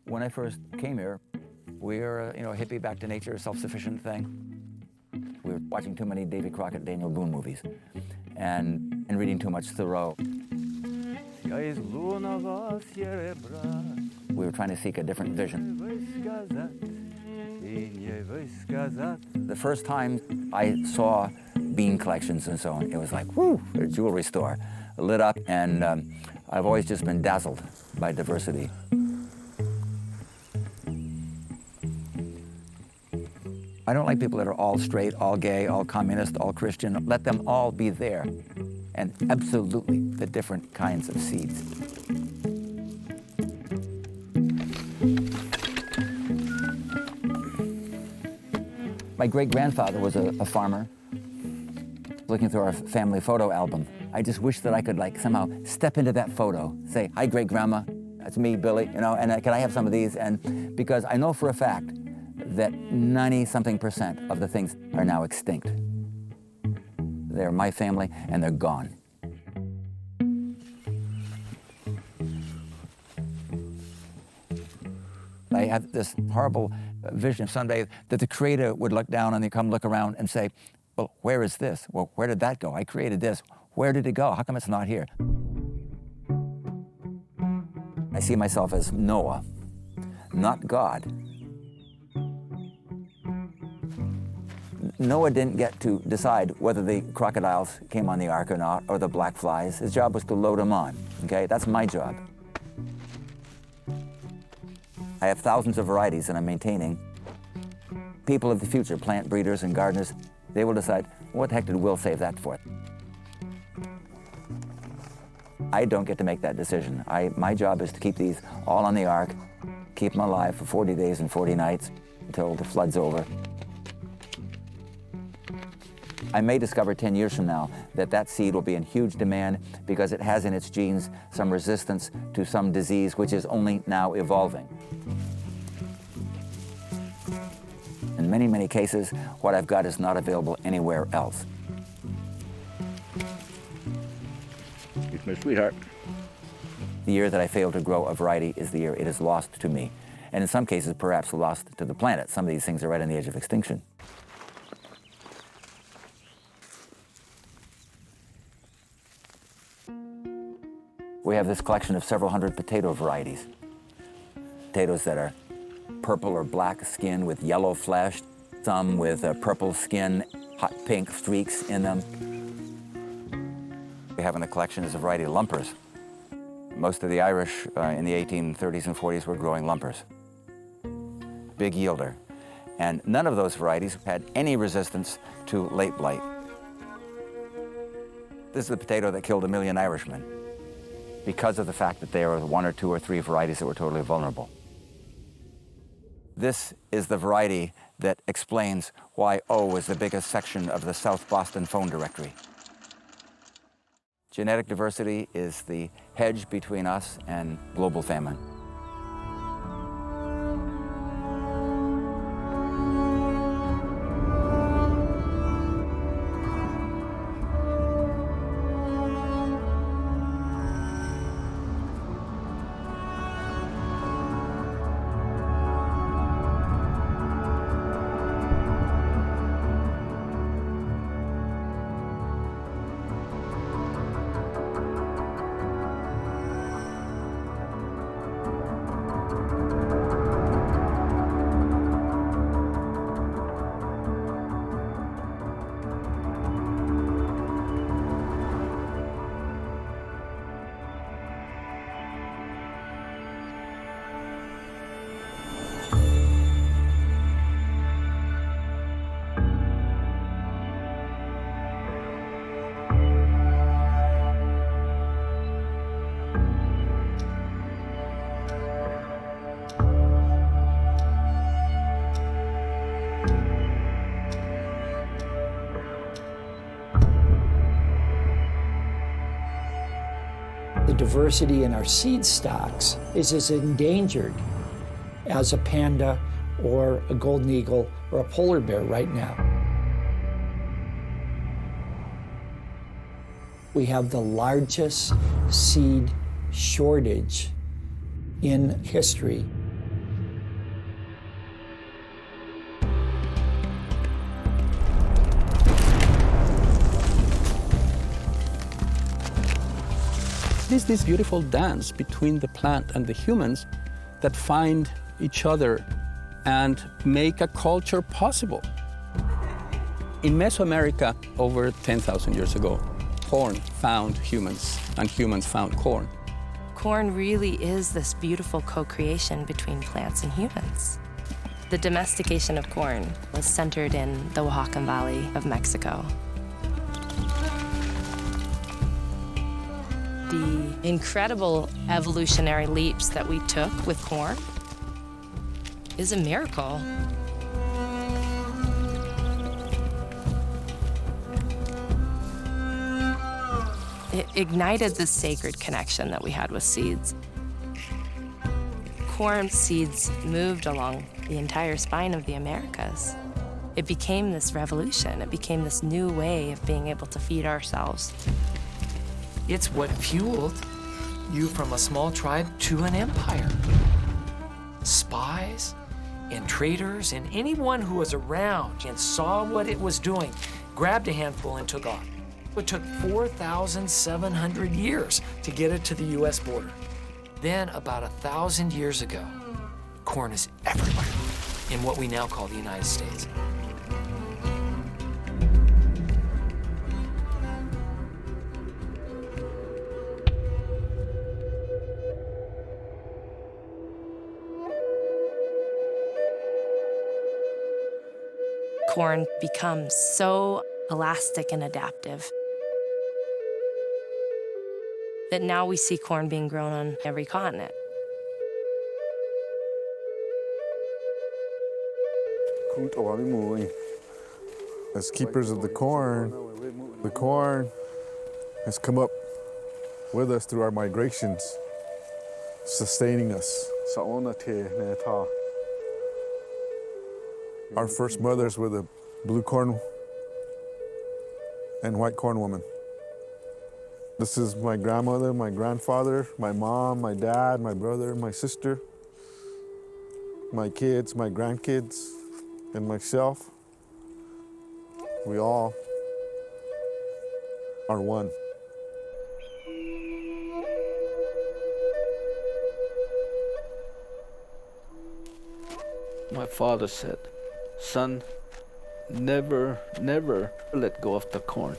When I first came here, we were, a hippie, back to nature, self-sufficient thing. We were watching too many Davy Crockett, Daniel Boone movies, and reading too much Thoreau. We were trying to seek a different vision. The first time I saw bean collections and so on, it was like, whoo, a jewelry store, lit up, and I've always just been dazzled by diversity. I don't like people that are all straight, all gay, all communist, all Christian. Let them all be there, and absolutely the different kinds of seeds. My great-grandfather was a farmer. Looking through our family photo album, I just wish that I could somehow step into that photo, say, hi, great-grandma, that's me, Billy, and can I have some of these? And because I know for a fact that 90-something% of the things are now extinct. They're my family, and they're gone. I have this horrible vision someday that the Creator would look down and come look around and say, well, where is this? Well, where did that go? I created this. Where did it go? How come it's not here? I see myself as Noah, not God. Noah didn't get to decide whether the crocodiles came on the ark or not, or the black flies. His job was to load them on, okay? That's my job. I have thousands of varieties that I'm maintaining. People of the future, plant breeders and gardeners, they will decide, what the heck did Will save that for? I don't get to make that decision. My job is to keep these all on the ark, keep them alive for 40 days and 40 nights until the flood's over. I may discover 10 years from now that that seed will be in huge demand because it has in its genes some resistance to some disease which is only now evolving. In many, many cases, what I've got is not available anywhere else. He's my sweetheart. The year that I fail to grow a variety is the year it is lost to me. And in some cases, perhaps lost to the planet. Some of these things are right on the edge of extinction. We have this collection of several hundred potato varieties. Potatoes that are purple or black skin with yellow flesh, some with purple skin, hot pink streaks in them. We have in the collection is a variety of lumpers. Most of the Irish in the 1830s and 40s were growing lumpers. Big yielder. And none of those varieties had any resistance to late blight. This is the potato that killed 1 million Irishmen, because of the fact that there were 1 or 2 or 3 varieties that were totally vulnerable. This is the variety that explains why O is the biggest section of the South Boston phone directory. Genetic diversity is the hedge between us and global famine. The diversity in our seed stocks is as endangered as a panda or a golden eagle or a polar bear right now. We have the largest seed shortage in history. There's this beautiful dance between the plant and the humans that find each other and make a culture possible. In Mesoamerica, over 10,000 years ago, corn found humans and humans found corn. Corn really is this beautiful co-creation between plants and humans. The domestication of corn was centered in the Oaxacan Valley of Mexico. The incredible evolutionary leaps that we took with corn is a miracle. It ignited the sacred connection that we had with seeds. Corn seeds moved along the entire spine of the Americas. It became this revolution. It became this new way of being able to feed ourselves. It's what fueled you from a small tribe to an empire. Spies and traders and anyone who was around and saw what it was doing grabbed a handful and took off. It took 4,700 years to get it to the US border. Then, about 1,000 years ago, corn is everywhere in what we now call the United States. Corn becomes so elastic and adaptive that now we see corn being grown on every continent. As keepers of the corn has come up with us through our migrations, sustaining us. Our first mothers were the blue corn and white corn woman. This is my grandmother, my grandfather, my mom, my dad, my brother, my sister, my kids, my grandkids, and myself. We all are one. My father said, "Son, never, never let go of the corn.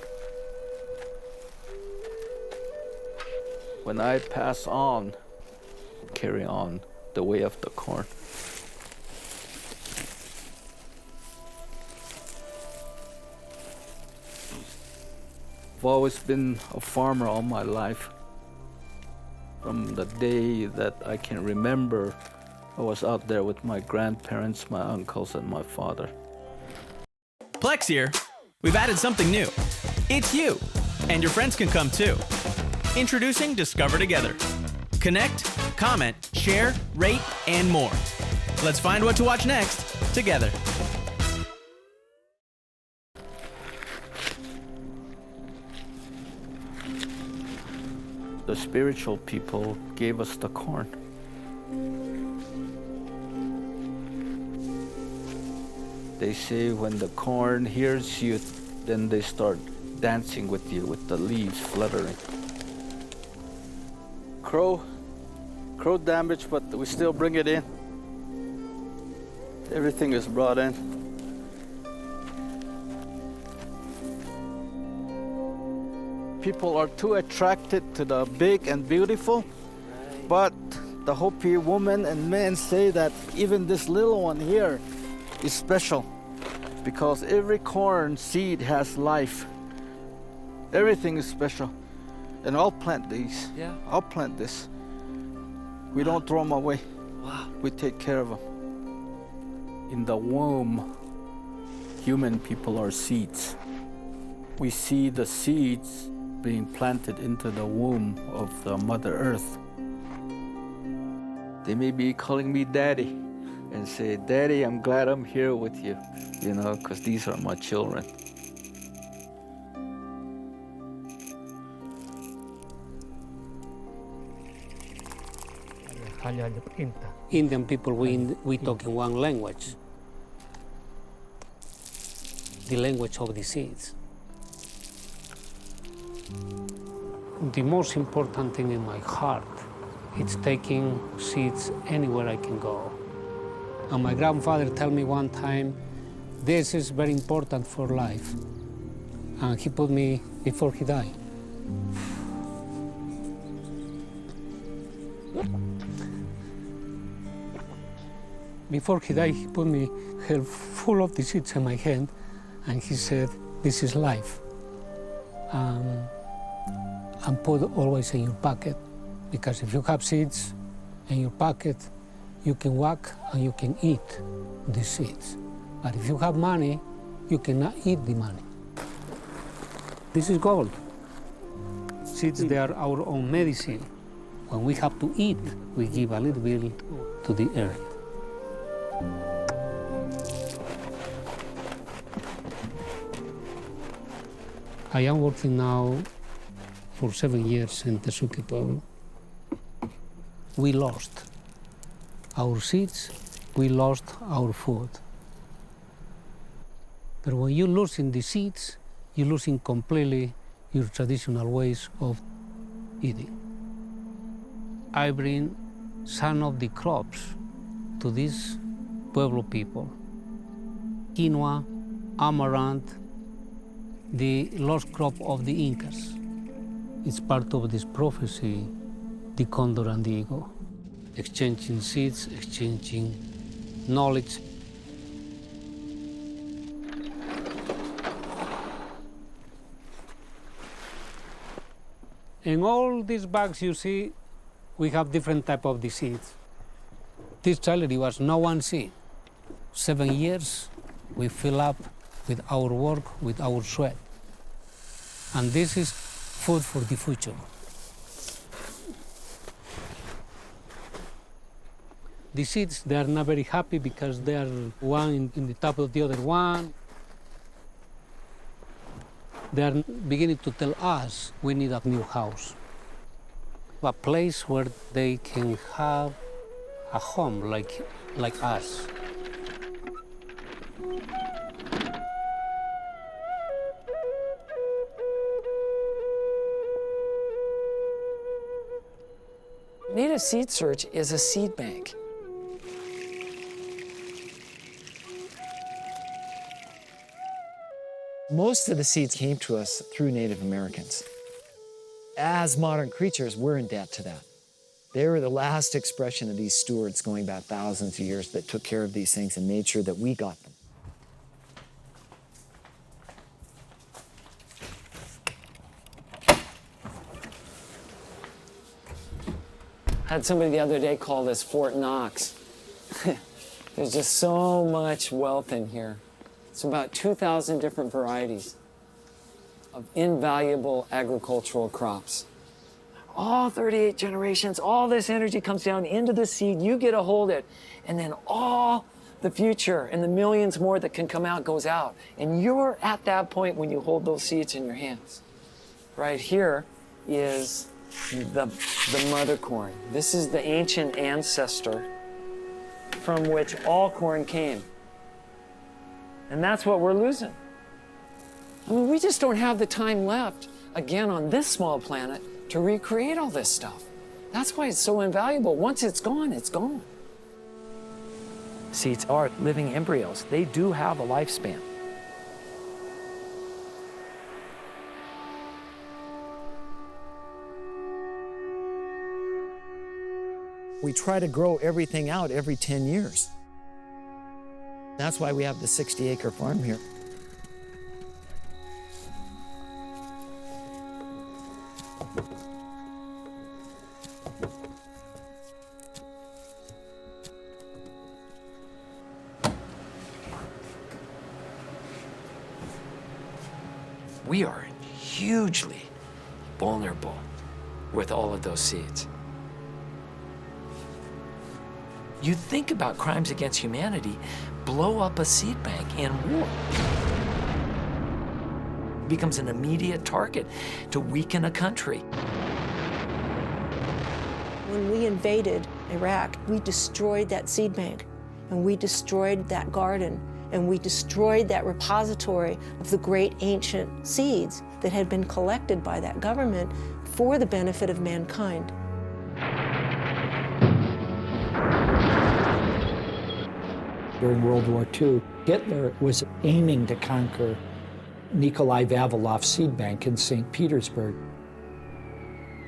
When I pass on, carry on the way of the corn." I've always been a farmer all my life. From the day that I can remember, I was out there with my grandparents, my uncles, and my father. Plex here. We've added something new. It's you, and your friends can come too. Introducing Discover Together. Connect, comment, share, rate, and more. Let's find what to watch next together. The spiritual people gave us the corn. They say when the corn hears you, then they start dancing with you with the leaves fluttering. Crow damage, but we still bring it in. Everything is brought in. People are too attracted to the big and beautiful, but the Hopi women and men say that even this little one here is special because every corn seed has life. Everything is special. And I'll plant these. Yeah. I'll plant this. We don't throw them away. Wow. We take care of them. In the womb, human people are seeds. We see the seeds being planted into the womb of the Mother Earth. They may be calling me Daddy and say, "Daddy, I'm glad I'm here with you," you know, because these are my children. Indian people, we talk in one language, the language of the seeds. the most important thing in my heart. It's taking seeds anywhere I can go. And my grandfather told me one time, this is very important for life. And he put me before he died. Before he died, he put me held full of the seeds in my hand, and he said, this is life. And put always in your pocket, because if you have seeds in your pocket, you can walk and you can eat the seeds. But if you have money, you cannot eat the money. This is gold. Seeds, they are our own medicine. When we have to eat, we give a little bit to the earth. I am working now for 7 years in Tesuque Pueblo. We lost our seeds, we lost our food. But when you're losing the seeds, you're losing completely your traditional ways of eating. I bring some of the crops to these Pueblo people. Quinoa, amaranth, the lost crop of the Incas. It's part of this prophecy, the condor and the eagle. Exchanging seeds, exchanging knowledge. In all these bags you see, we have different type of the seeds. This salary was no one seed. 7 years, we fill up with our work, with our sweat. And this is food for the future. The seeds, they are not very happy because they are one in the top of the other one. They are beginning to tell us we need a new house. A place where they can have a home like us. Native Seed Search is a seed bank. Most of the seeds came to us through Native Americans. As modern creatures, we're in debt to that. They were the last expression of these stewards going back thousands of years that took care of these things and made sure that we got them. I had somebody the other day call this Fort Knox. There's just so much wealth in here. It's about 2,000 different varieties of invaluable agricultural crops. All 38 generations, all this energy comes down into the seed, you get a hold of it, and then all the future and the millions more that can come out goes out. And you're at that point when you hold those seeds in your hands. Right here is the mother corn. This is the ancient ancestor from which all corn came. And that's what we're losing. I mean, we just don't have the time left, again, on this small planet to recreate all this stuff. That's why it's so invaluable. Once it's gone, it's gone. Seeds are living embryos. They do have a lifespan. We try to grow everything out every 10 years. That's why we have the 60-acre farm here. We are hugely vulnerable with all of those seeds. You think about crimes against humanity, blow up a seed bank in war. It becomes an immediate target to weaken a country. When we invaded Iraq, we destroyed that seed bank, and we destroyed that garden, and we destroyed that repository of the great ancient seeds that had been collected by that government for the benefit of mankind. During World War II, Hitler was aiming to conquer Nikolai Vavilov's seed bank in St. Petersburg.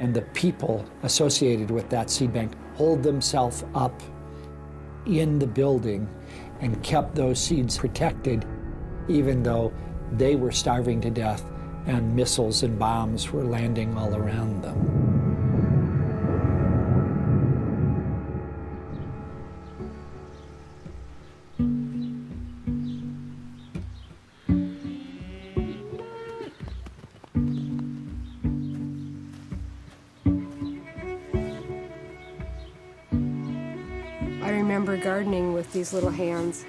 And the people associated with that seed bank holed themselves up in the building and kept those seeds protected, even though they were starving to death and missiles and bombs were landing all around them. I remember gardening with these little hands